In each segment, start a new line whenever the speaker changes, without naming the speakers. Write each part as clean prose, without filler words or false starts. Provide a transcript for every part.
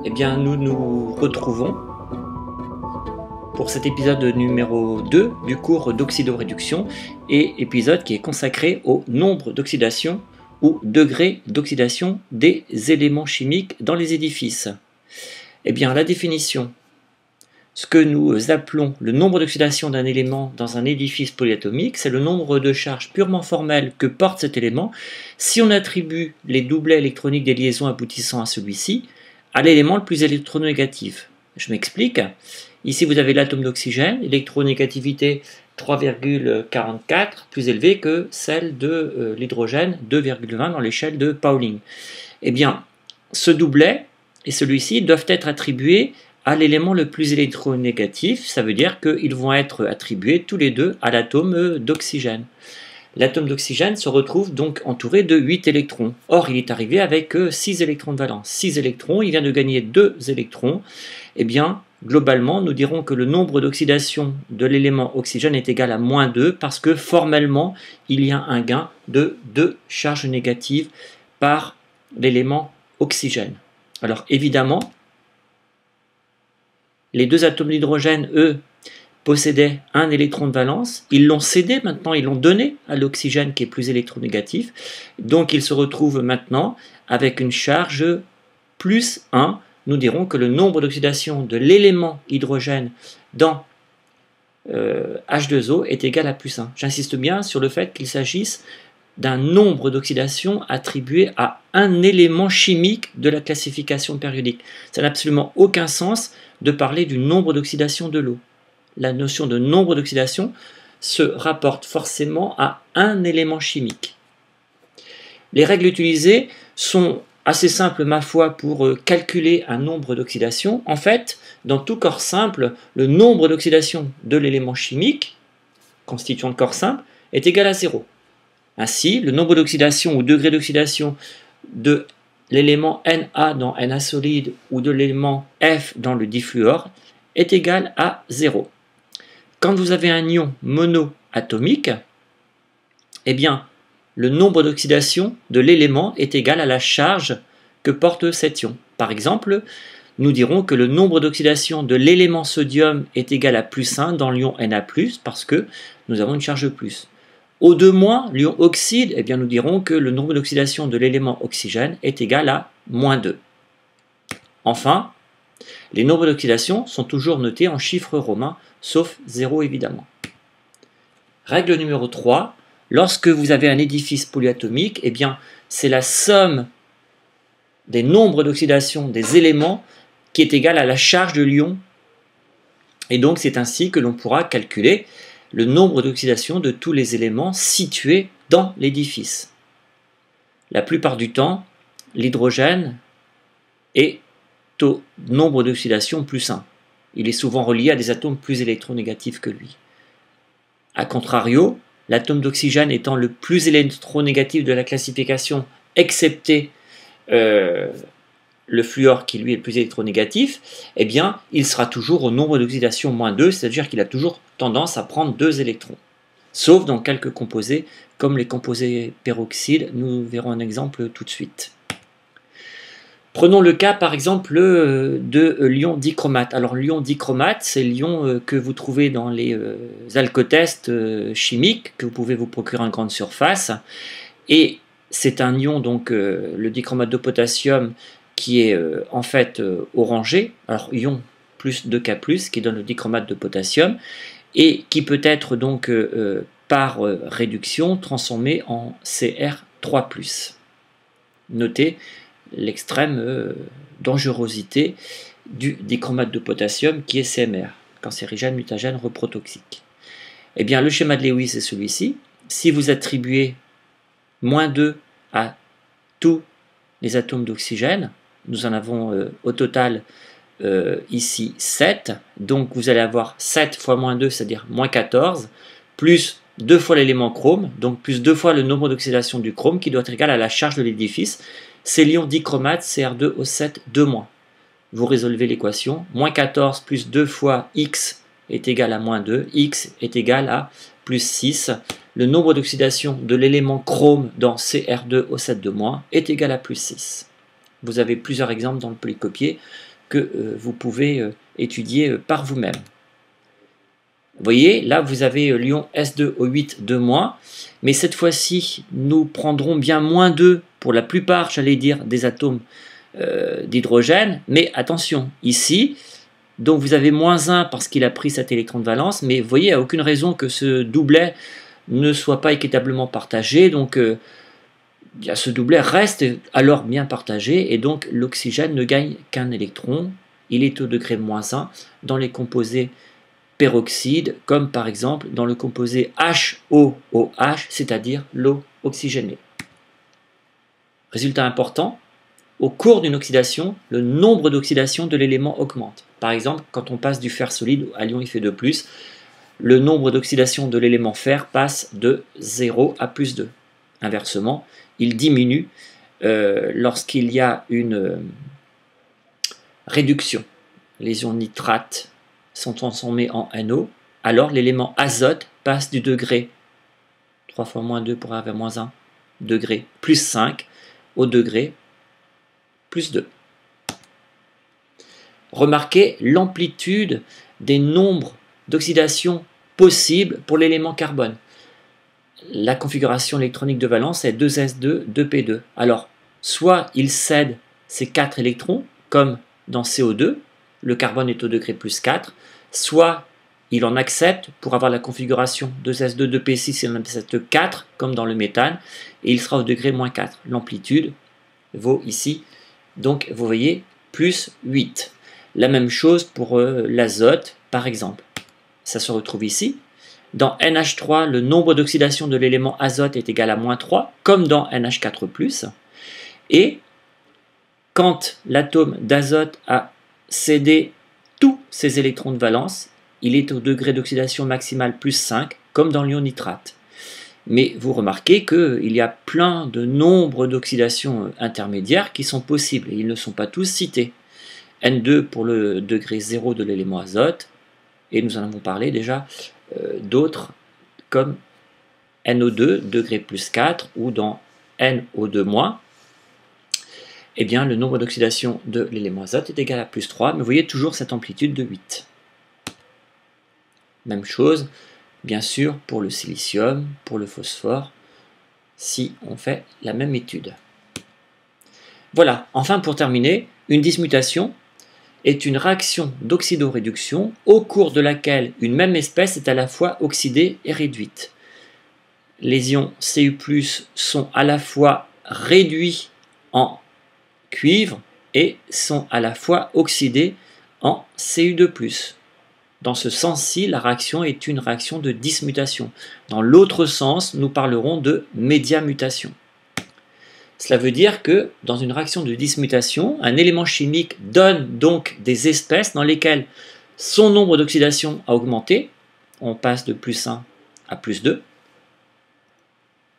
Eh bien, nous nous retrouvons pour cet épisode numéro 2 du cours d'oxydoréduction et épisode qui est consacré au nombre d'oxydation ou degré d'oxydation des éléments chimiques dans les édifices. Eh bien, la définition, ce que nous appelons le nombre d'oxydation d'un élément dans un édifice polyatomique, c'est le nombre de charges purement formelles que porte cet élément si on attribue les doublets électroniques des liaisons aboutissant à celui-ci à l'élément le plus électronégatif. Je m'explique. Ici, vous avez l'atome d'oxygène, électronégativité 3,44, plus élevée que celle de l'hydrogène, 2,20 dans l'échelle de Pauling. Eh bien, ce doublet et celui-ci doivent être attribués à l'élément le plus électronégatif, ça veut dire qu'ils vont être attribués tous les deux à l'atome d'oxygène. L'atome d'oxygène se retrouve donc entouré de 8 électrons. Or, il est arrivé avec 6 électrons de valence. 6 électrons, il vient de gagner 2 électrons. Eh bien, globalement, nous dirons que le nombre d'oxydation de l'élément oxygène est égal à moins 2 parce que formellement, il y a un gain de 2 charges négatives par l'élément oxygène. Alors, évidemment, les deux atomes d'hydrogène, eux, possédaient un électron de valence, ils l'ont cédé maintenant, ils l'ont donné à l'oxygène qui est plus électronégatif, donc ils se retrouvent maintenant avec une charge plus 1, nous dirons que le nombre d'oxydation de l'élément hydrogène dans H2O est égal à plus 1. J'insiste bien sur le fait qu'il s'agisse d'un nombre d'oxydation attribué à un élément chimique de la classification périodique. Ça n'a absolument aucun sens de parler du nombre d'oxydation de l'eau. La notion de nombre d'oxydation se rapporte forcément à un élément chimique. Les règles utilisées sont assez simples, ma foi, pour calculer un nombre d'oxydation. En fait, dans tout corps simple, le nombre d'oxydation de l'élément chimique, constituant le corps simple, est égal à 0. Ainsi, le nombre d'oxydation ou degré d'oxydation de l'élément Na dans Na solide ou de l'élément F dans le difluor est égal à 0. Quand vous avez un ion monoatomique, eh bien, le nombre d'oxydation de l'élément est égal à la charge que porte cet ion. Par exemple, nous dirons que le nombre d'oxydation de l'élément sodium est égal à plus 1 dans l'ion Na+, parce que nous avons une charge plus. Au 2-, l'ion oxyde, eh bien, nous dirons que le nombre d'oxydation de l'élément oxygène est égal à moins 2. Enfin, les nombres d'oxydation sont toujours notés en chiffres romains, sauf 0 évidemment. Règle numéro 3, lorsque vous avez un édifice polyatomique, eh bien, c'est la somme des nombres d'oxydation des éléments qui est égale à la charge de l'ion. Et donc c'est ainsi que l'on pourra calculer le nombre d'oxydation de tous les éléments situés dans l'édifice. La plupart du temps, l'hydrogène est au nombre d'oxydation plus 1. Il est souvent relié à des atomes plus électronégatifs que lui. A contrario, l'atome d'oxygène étant le plus électronégatif de la classification, excepté le fluor qui lui est le plus électronégatif, eh bien, il sera toujours au nombre d'oxydation moins 2, c'est-à-dire qu'il a toujours tendance à prendre 2 électrons. Sauf dans quelques composés, comme les composés peroxydes, nous verrons un exemple tout de suite. Prenons le cas par exemple de l'ion dichromate. Alors l'ion dichromate, c'est l'ion que vous trouvez dans les alcotests chimiques, que vous pouvez vous procurer en grande surface. Et c'est un ion, donc le dichromate de potassium, qui est en fait orangé, alors ion plus 2K+, qui donne le dichromate de potassium, et qui peut être donc par réduction transformé en Cr3+. Notez l'extrême dangerosité du dichromate de potassium qui est CMR, cancérigène, mutagène, reprotoxique. Eh bien, le schéma de Lewis est celui-ci. Si vous attribuez moins 2 à tous les atomes d'oxygène, nous en avons au total ici 7, donc vous allez avoir 7 fois moins 2, c'est-à-dire moins 14, plus 2 fois l'élément chrome, donc plus 2 fois le nombre d'oxydation du chrome qui doit être égal à la charge de l'édifice. C'est l'ion dichromate Cr2O7 2-. Vous résolvez l'équation, moins 14 plus 2 fois X est égal à moins 2, X est égal à plus 6. Le nombre d'oxydation de l'élément chrome dans Cr2O7 2- est égal à plus 6. Vous avez plusieurs exemples dans le polycopier que vous pouvez étudier par vous-même. Vous voyez, là vous avez l'ion S2O8 2-, mais cette fois-ci nous prendrons bien -2 pour la plupart, j'allais dire, des atomes d'hydrogène, mais attention, ici, donc vous avez -1 parce qu'il a pris cet électron de valence, mais vous voyez, il n'y a aucune raison que ce doublet ne soit pas équitablement partagé, donc ce doublet reste alors bien partagé, et donc l'oxygène ne gagne qu'un électron, il est au degré -1 dans les composés peroxyde, comme par exemple dans le composé HOOH, c'est-à-dire l'eau oxygénée. Résultat important, au cours d'une oxydation, le nombre d'oxydations de l'élément augmente. Par exemple, quand on passe du fer solide à l'ion Fe2+, le nombre d'oxydations de l'élément fer passe de 0 à +2. Inversement, il diminue lorsqu'il y a une réduction. Les ions nitrates sont transformés en NO, alors l'élément azote passe du degré 3 fois -2 pour arriver à -1, degré +5 au degré +2. Remarquez l'amplitude des nombres d'oxydation possibles pour l'élément carbone. La configuration électronique de valence est 2s2, 2p2. Alors, soit il cède ces 4 électrons, comme dans CO2, le carbone est au degré +4, soit il en accepte pour avoir la configuration 2s2, 2p6, il en accepte 4, comme dans le méthane, et il sera au degré -4. L'amplitude vaut ici, donc vous voyez, +8. La même chose pour l'azote, par exemple. Ça se retrouve ici. Dans NH3, le nombre d'oxydation de l'élément azote est égal à -3, comme dans NH4+. Et quand l'atome d'azote a cédé tous ses électrons de valence, il est au degré d'oxydation maximale +5, comme dans l'ion nitrate. Mais vous remarquez qu'il y a plein de nombres d'oxydation intermédiaires qui sont possibles, et ils ne sont pas tous cités. N2 pour le degré 0 de l'élément azote, et nous en avons parlé déjà d'autres comme NO2, degré +4, ou dans NO2-, eh bien le nombre d'oxydation de l'élément azote est égal à +3, mais vous voyez toujours cette amplitude de 8. Même chose, bien sûr, pour le silicium, pour le phosphore, si on fait la même étude. Voilà, enfin pour terminer, une dismutation est une réaction d'oxydoréduction au cours de laquelle une même espèce est à la fois oxydée et réduite. Les ions Cu+ sont à la fois réduits en cuivre et sont à la fois oxydés en Cu2+. Dans ce sens-ci, la réaction est une réaction de dismutation. Dans l'autre sens, nous parlerons de médiamutation. Cela veut dire que dans une réaction de dismutation, un élément chimique donne donc des espèces dans lesquelles son nombre d'oxydation a augmenté, on passe de +1 à +2,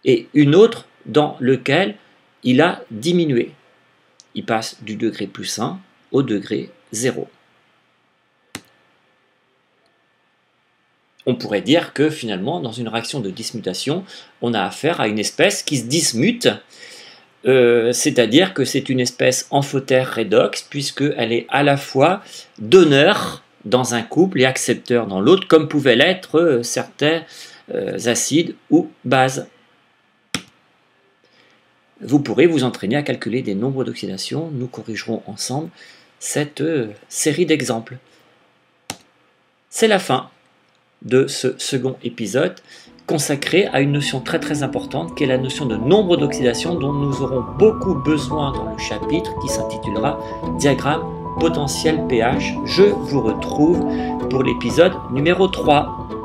et une autre dans laquelle il a diminué. Il passe du degré +1 au degré 0. On pourrait dire que finalement, dans une réaction de dismutation, on a affaire à une espèce qui se dismute, c'est-à-dire que c'est une espèce amphotère redox, puisqu'elle est à la fois donneur dans un couple et accepteur dans l'autre, comme pouvaient l'être certains acides ou bases. Vous pourrez vous entraîner à calculer des nombres d'oxydation. Nous corrigerons ensemble cette série d'exemples. C'est la fin de ce second épisode consacré à une notion très importante qui est la notion de nombre d'oxydation dont nous aurons beaucoup besoin dans le chapitre qui s'intitulera Diagramme potentiel pH. Je vous retrouve pour l'épisode numéro 3.